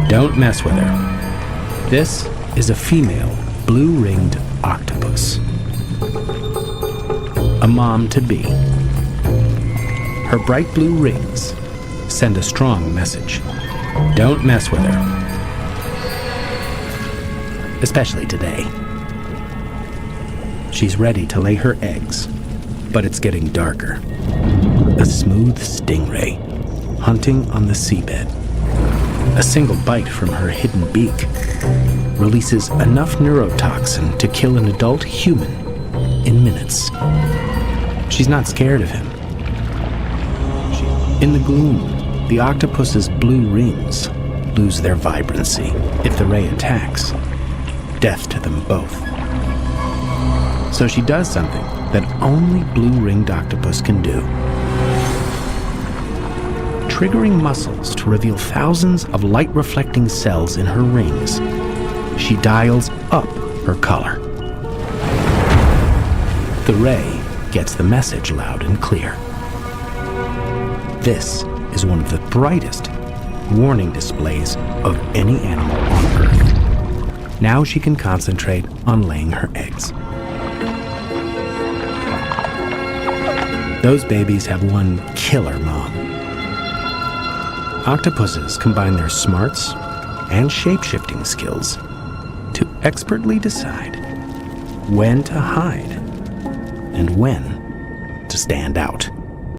Don't mess with her. This is a female blue-ringed octopus. A mom-to-be. Her bright blue rings send a strong message. Don't mess with her. Especially today. She's ready to lay her eggs, but it's getting darker. A smooth stingray, hunting on the seabed. A single bite from her hidden beak releases enough neurotoxin to kill an adult human in minutes. She's not scared of him. In the gloom, the octopus's blue rings lose their vibrancy. If the ray attacks, death to them both. So she does something that only blue-ringed octopus can do. Triggering muscles to reveal thousands of light-reflecting cells in her rings, she dials up her color. The ray gets the message loud and clear. This is one of the brightest warning displays of any animal on Earth. Now she can concentrate on laying her eggs. Those babies have one killer mom. Octopuses combine their smarts and shape-shifting skills to expertly decide when to hide and when to stand out.